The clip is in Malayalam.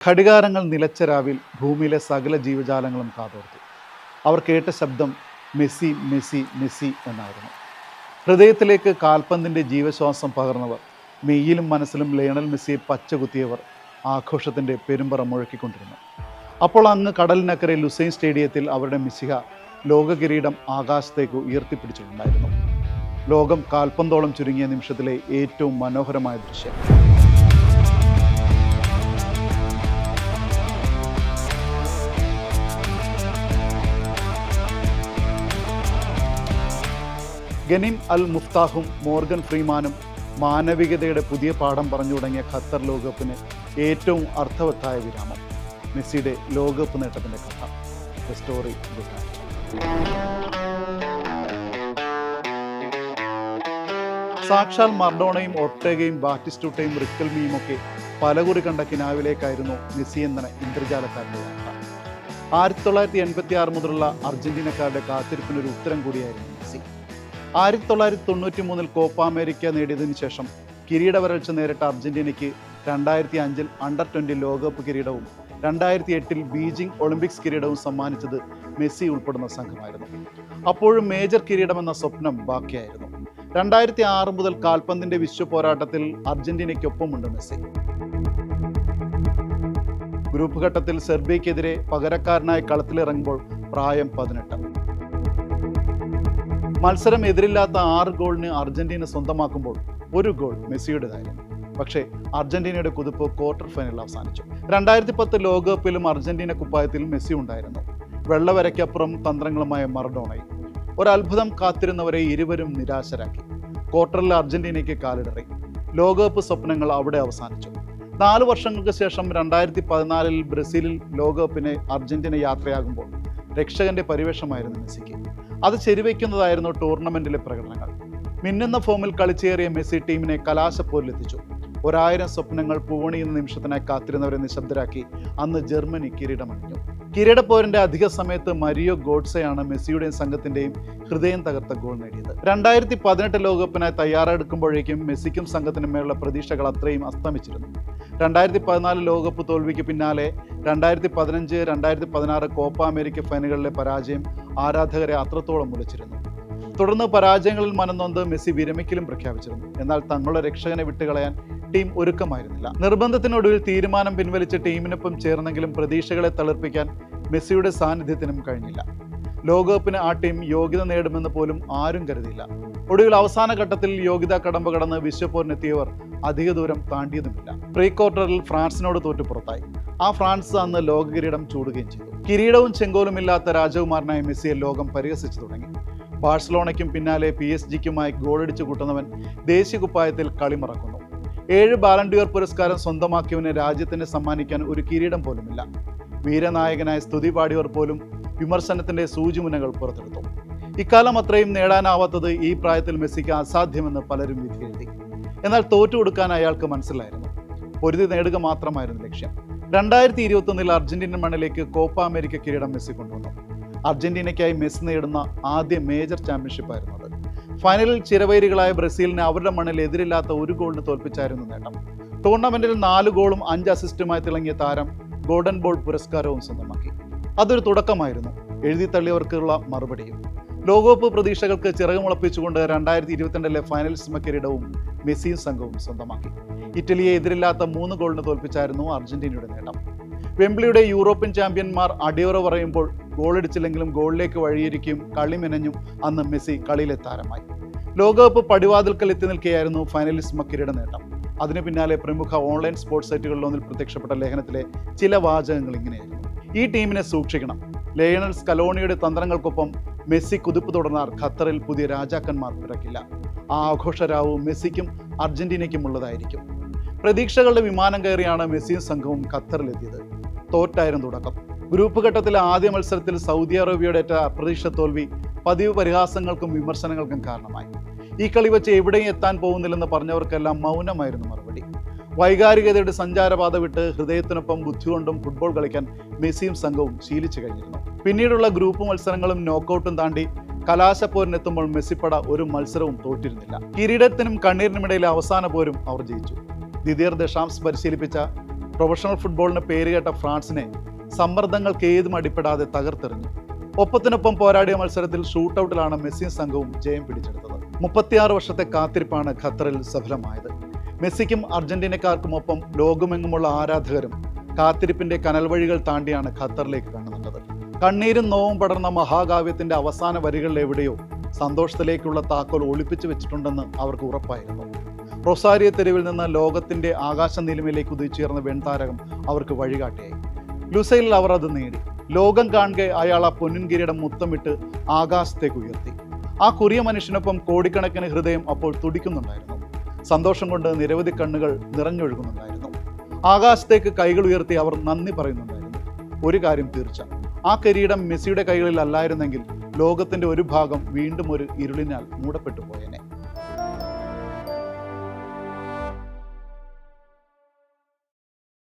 ഘടികാരങ്ങൾ നിലച്ച രാവിൽ ഭൂമിയിലെ സകല ജീവജാലങ്ങളും കാതോർത്തു. അവർ കേട്ട ശബ്ദം മെസ്സി മെസ്സി മെസ്സി എന്നായിരുന്നു. ഹൃദയത്തിലേക്ക് കാൽപന്തിൻ്റെ ജീവശ്വാസം പകർന്നവർ, മെയ്യിലും മനസ്സിലും ലയണൽ മെസ്സിയെ പച്ചകുത്തിയവർ ആഘോഷത്തിൻ്റെ പെരുമ്പറ മുഴക്കിക്കൊണ്ടിരുന്നു. അപ്പോൾ അങ്ങ് കടലിനക്കരെ ലുസൈൻ സ്റ്റേഡിയത്തിൽ അവരുടെ മിശിഹ ലോക കിരീടം ആകാശത്തേക്ക് ഉയർത്തിപ്പിടിച്ചിട്ടുണ്ടായിരുന്നു. ലോകം കാൽപന്തോളം ചുരുങ്ങിയ നിമിഷത്തിലെ ഏറ്റവും മനോഹരമായ ദൃശ്യം. ഗനിം അൽ മുഫ്താഹും മോർഗൻ ഫ്രീമാനും മാനവികതയുടെ പുതിയ പാഠം പറഞ്ഞു തുടങ്ങിയ ഖത്തർ ലോകകപ്പിന് ഏറ്റവും അർത്ഥവത്തായ വിരാമം. മെസ്സിയുടെ ലോകകപ്പ് നേട്ടത്തിൻ്റെ കഥ. The story behind. സാക്ഷാൽ മർഡോണയും ഒർട്ടേഗയും ബാറ്റിസ്റ്റൂട്ടയും റിക്കൽമിയും ഒക്കെ പലകുറി കണ്ട കിനാവിലേക്കായിരുന്നു മെസ്സി എന്ന ഇന്ദ്രജാലക്കാരുടെ യാത്ര. 1986 മുതലുള്ള അർജന്റീനക്കാരുടെ കാത്തിരിപ്പിനൊരു ഉത്തരം കൂടിയായിരുന്നു മെസ്സി. 1993 കോപ്പ അമേരിക്ക നേടിയതിനു ശേഷം കിരീട വരൾച്ച നേരിട്ട അർജന്റീനയ്ക്ക് 2005 അണ്ടർ-20 ലോകകപ്പ് കിരീടവും 2008 ബീജിംഗ് ഒളിമ്പിക്സ് കിരീടവും സമ്മാനിച്ചത് മെസ്സി ഉൾപ്പെടുന്ന സംഘമായിരുന്നു. അപ്പോഴും മേജർ കിരീടമെന്ന സ്വപ്നം ബാക്കിയായിരുന്നു. 2006 മുതൽ കാൽപന്തിന്റെ വിശ്വ പോരാട്ടത്തിൽ അർജന്റീനയ്ക്കൊപ്പമുണ്ട് മെസ്സി. ഗ്രൂപ്പ് ഘട്ടത്തിൽ സെർബിയക്കെതിരെ പകരക്കാരനായി കളത്തിലിറങ്ങുമ്പോൾ പ്രായം 18. മത്സരം എതിരില്ലാത്ത 6 ഗോളിന് അർജന്റീന സ്വന്തമാക്കുമ്പോൾ ഒരു ഗോൾ മെസ്സിയുടേതായിരുന്നു. പക്ഷേ അർജന്റീനയുടെ കുതിപ്പ് ക്വാർട്ടർ ഫൈനലിൽ അവസാനിച്ചു. 2010 ലോകകപ്പിലും അർജന്റീന കുപ്പായത്തിൽ മെസ്സി ഉണ്ടായിരുന്നു. വെള്ളവരയ്ക്കപ്പുറം തന്ത്രങ്ങളുമായ മറഡോണയും. ഒരത്ഭുതം കാത്തിരുന്നവരെ ഇരുവരും നിരാശരാക്കി. ക്വാർട്ടറിൽ അർജന്റീനയ്ക്ക് കാലിടറി. ലോകകപ്പ് സ്വപ്നങ്ങൾ അവിടെ അവസാനിച്ചു. 4 വർഷങ്ങൾക്ക് ശേഷം 2014 ബ്രസീലിൽ ലോകകപ്പിന് അർജന്റീന യാത്രയാകുമ്പോൾ രക്ഷകന്റെ പരിവേഷമായിരുന്നു മെസ്സിക്ക്. അത് ശരിവയ്ക്കുന്നതായിരുന്നു ടൂർണമെന്റിലെ പ്രകടനങ്ങൾ. മിന്നുന്ന ഫോമിൽ കളിച്ചേറിയ മെസ്സി ടീമിനെ കലാശപ്പോരിലെത്തിച്ചു. 1000 സ്വപ്നങ്ങൾ പൂവണിയുന്ന നിമിഷത്തിനായി കാത്തിരുന്നവരെ നിശബ്ദരാക്കി അന്ന് ജർമ്മനി കിരീടമണിഞ്ഞു. കിരീടപ്പോരിന്റെ അധിക സമയത്ത് മരിയോ ഗോഡ്സെയാണ് മെസ്സിയുടെയും സംഘത്തിന്റെയും ഹൃദയം തകർത്ത ഗോൾ നേടിയത്. 2018 ലോകകപ്പിനായി തയ്യാറെടുക്കുമ്പോഴേക്കും മെസ്സിക്കും സംഘത്തിനും മേലുള്ള പ്രതീക്ഷകൾ അത്രയും അസ്തമിച്ചിരുന്നു. 2014 ലോകകപ്പ് തോൽവിക്ക് പിന്നാലെ 2015, 2016 കോപ്പ അമേരിക്ക ഫൈനലുകളിലെ പരാജയം ആരാധകരെ അത്രത്തോളം മുലച്ചിരുന്നു. തുടർന്ന് പരാജയങ്ങളിൽ മനംനൊന്ത് മെസ്സി വിരമിക്കലും പ്രഖ്യാപിച്ചിരുന്നു. എന്നാൽ തങ്ങളുടെ രക്ഷകനെ വിട്ടുകളയാൻ ടീം ഒരുക്കമായിരുന്നില്ല. നിർബന്ധത്തിനൊടുവിൽ തീരുമാനം പിൻവലിച്ച് ടീമിനൊപ്പം ചേർന്നെങ്കിലും പ്രതീക്ഷകളെ തളിർപ്പിക്കാൻ മെസ്സിയുടെ സാന്നിധ്യത്തിനും കഴിഞ്ഞില്ല. ലോകകപ്പിന് ആ ടീം യോഗ്യത നേടുമെന്ന് പോലും ആരും കരുതിയില്ല. ഒടുവിൽ അവസാന ഘട്ടത്തിൽ യോഗ്യതാ കടമ്പ കടന്ന് വിശ്വപോരിനെത്തിയവർ അധിക ദൂരം താണ്ടിയതുമില്ല. പ്രീ ക്വാർട്ടറിൽ ഫ്രാൻസിനോട് തോറ്റു പുറത്തായി. ആ ഫ്രാൻസ് അന്ന് ലോക കിരീടം ചൂടുകയും ചെയ്തു. കിരീടവും ചെങ്കോലുമില്ലാത്ത രാജകുമാരനായ മെസ്സിയെ ലോകം പരിഹസിച്ചു തുടങ്ങി. ബാഴ്സലോണയ്ക്കും പിന്നാലെ PSG-ക്കുമായി ഗോളടിച്ചു കൂട്ടുന്നവൻ ദേശീയ കുപ്പായത്തിൽ കളിമറക്കുന്നു. 7 ബാലൻഡിയോർ പുരസ്കാരം സ്വന്തമാക്കിയവന് രാജ്യത്തിന് സമ്മാനിക്കാൻ ഒരു കിരീടം പോലുമില്ല. വീരനായകനായ സ്തുതി പാടിയവർ പോലും വിമർശനത്തിന്റെ സൂചിമുനകൾ പുറത്തെടുത്തു. ഇക്കാലം അത്രയും നേടാനാവാത്തത് ഈ പ്രായത്തിൽ മെസ്സിക്ക് അസാധ്യമെന്ന് പലരും വിധി എഴുതി. എന്നാൽ തോറ്റുകൊടുക്കാൻ അയാൾക്ക് മനസ്സിലായിരുന്നു. പൊരുതി നേടുക മാത്രമായിരുന്നു ലക്ഷ്യം. 2021 അർജന്റീന മണ്ണിലേക്ക് കോപ്പ അമേരിക്ക കിരീടം മെസ്സി കൊണ്ടുവന്നു. അർജന്റീനയ്ക്കായി മെസ്സി നേടുന്ന ആദ്യ മേജർ ചാമ്പ്യൻഷിപ്പായിരുന്നു അത്. ഫൈനലിൽ ചിരവൈരികളായ ബ്രസീലിനെ അവരുടെ മണ്ണിൽ എതിരില്ലാത്ത ഒരു ഗോളിന് തോൽപ്പിച്ചായിരുന്നു നേട്ടം. ടൂർണമെന്റിൽ 4 ഗോളും 5 അസിസ്റ്റുമായി തിളങ്ങിയ താരം ഗോൾഡൻ ബോൾ പുരസ്കാരവും സ്വന്തമാക്കി. അതൊരു തുടക്കമായിരുന്നു, എഴുതി തള്ളിയവർക്കുള്ള മറുപടിയും. ലോകകപ്പ് പ്രതീക്ഷകൾക്ക് ചിറകുമുളപ്പിച്ചുകൊണ്ട് 2022 ഫൈനലിസ്റ്റ് കിരീടവും മെസ്സിയും സംഘവും സ്വന്തമാക്കി. ഇറ്റലിയെ എതിരില്ലാത്ത 3 ഗോളിന് തോൽപ്പിച്ചായിരുന്നു അർജന്റീനയുടെ നേട്ടം. വെംബ്ലിയുടെ യൂറോപ്യൻ ചാമ്പ്യന്മാർ അടിയോറ പറയുമ്പോൾ ഗോളടിച്ചില്ലെങ്കിലും ഗോളിലേക്ക് വഴിയൊരുക്കിയും കളിമെനഞ്ഞും അന്ന് മെസ്സി കളിയിലെ താരമായി. ലോകകപ്പ് പടിവാതിൽക്കൽ എത്തി നിൽക്കുകയായിരുന്നു ഫൈനലിസ്റ്റ് കിരീട നേട്ടം. അതിനു പിന്നാലെ പ്രമുഖ ഓൺലൈൻ സ്പോർട്സ് സൈറ്റുകളിലൊന്നിൽ പ്രത്യക്ഷപ്പെട്ട ലേഖനത്തിലെ ചില വാചകങ്ങൾ ഇങ്ങനെയായിരുന്നു: ഈ ടീമിനെ സൂക്ഷിക്കണം. ലയണൽ സ്കലോണിയുടെ തന്ത്രങ്ങൾക്കൊപ്പം മെസ്സി കുതിപ്പ് തുടർന്നാൽ ഖത്തറിൽ പുതിയ രാജാക്കന്മാർ പിറക്കില്ല. ആ ആഘോഷരാവ് മെസ്സിക്കും അർജന്റീനയ്ക്കും ഉള്ളതായിരിക്കും. പ്രതീക്ഷകളുടെ വിമാനം കയറിയാണ് മെസ്സിയും സംഘവും ഖത്തറിലെത്തിയത്. തോറ്റായിരുന്നു തുടക്കം. ഗ്രൂപ്പ് ഘട്ടത്തിലെ ആദ്യ മത്സരത്തിൽ സൗദി അറേബ്യയോടേറ്റ അപ്രതീക്ഷിത തോൽവി പതിവ് പരിഹാസങ്ങൾക്കും വിമർശനങ്ങൾക്കും കാരണമായി. ഈ കളി വെച്ച് എവിടെയും എത്താൻ പോകുന്നില്ലെന്ന് പറഞ്ഞവർക്കെല്ലാം മൗനമായിരുന്നു മറുപടി. വൈകാരികതയുടെ സഞ്ചാരപാത വിട്ട് ഹൃദയത്തിനൊപ്പം ബുദ്ധി കൊണ്ടും ഫുട്ബോൾ കളിക്കാൻ മെസ്സിയും സംഘവും ശീലിച്ചു കഴിഞ്ഞിരുന്നു. പിന്നീടുള്ള ഗ്രൂപ്പ് മത്സരങ്ങളും നോക്കൌട്ടും താണ്ടി കലാശപ്പോരിനെത്തുമ്പോൾ മെസ്സിപ്പട ഒരു മത്സരവും തോറ്റിരുന്നില്ല. കിരീടത്തിനും കണ്ണീരിനുമിടയിലെ അവസാന പോരും അവർ ജയിച്ചു. ദിദിയർ ദഷാംസ് പരിശീലിപ്പിച്ച പ്രൊഫഷണൽ ഫുട്ബോളിന് പേരുകേട്ട ഫ്രാൻസിനെ സമ്മർദ്ദങ്ങൾക്ക് ഏതും അടിപ്പെടാതെ തകർത്തെറിഞ്ഞു. ഒപ്പത്തിനൊപ്പം പോരാടിയ മത്സരത്തിൽ ഷൂട്ടൌട്ടിലാണ് മെസ്സിയും സംഘവും ജയം പിടിച്ചെടുത്തത്. 36 വർഷത്തെ കാത്തിരിപ്പാണ് ഖത്തറിൽ സഫലമായത്. മെസ്സിക്കും അർജന്റീനക്കാർക്കുമൊപ്പം ലോകമെങ്ങുമുള്ള ആരാധകരും കാത്തിരിപ്പിന്റെ കനൽ വഴികൾ താണ്ടിയാണ് ഖത്തറിലേക്ക് കണ്ണുനട്ടത്. കണ്ണീരും നോവും പടർന്ന മഹാകാവ്യത്തിന്റെ അവസാന വരികളിൽ എവിടെയോ സന്തോഷത്തിലേക്കുള്ള താക്കോൽ ഒളിപ്പിച്ചു വെച്ചിട്ടുണ്ടെന്ന് അവർക്ക് ഉറപ്പായിരുന്നു. റൊസാരിയോ തെരുവിൽ നിന്ന് ലോകത്തിന്റെ ആകാശ നീലിമയിലേക്ക് ഉദിച്ചുയർന്ന വെൺതാരകം അവർക്ക് വഴികാട്ടിയായി. ലുസൈലിൽ അവർ അത് നേടി. ലോകം കാണുക അയാൾ ആ പൊന്നിൻ കിരീടം മുത്തമിട്ട് ആകാശത്തേക്ക് ഉയർത്തി. ആ കുറിയ മനുഷ്യനൊപ്പം കോടിക്കണക്കിന് ഹൃദയം അപ്പോൾ തുടിക്കുന്നുണ്ടായിരുന്നു. സന്തോഷം കൊണ്ട് നിരവധി കണ്ണുകൾ നിറഞ്ഞൊഴുകുന്നുണ്ടായിരുന്നു. ആകാശത്തേക്ക് കൈകൾ ഉയർത്തി അവർ നന്ദി പറയുന്നുണ്ടായിരുന്നു. ഒരു കാര്യം തീർച്ച, ആ കിരീടം മെസ്സിയുടെ കൈകളിൽ അല്ലായിരുന്നെങ്കിൽ ലോകത്തിന്റെ ഒരു ഭാഗം വീണ്ടും ഒരു ഇരുളിനാൽ മൂടപ്പെട്ടു പോയേനെ.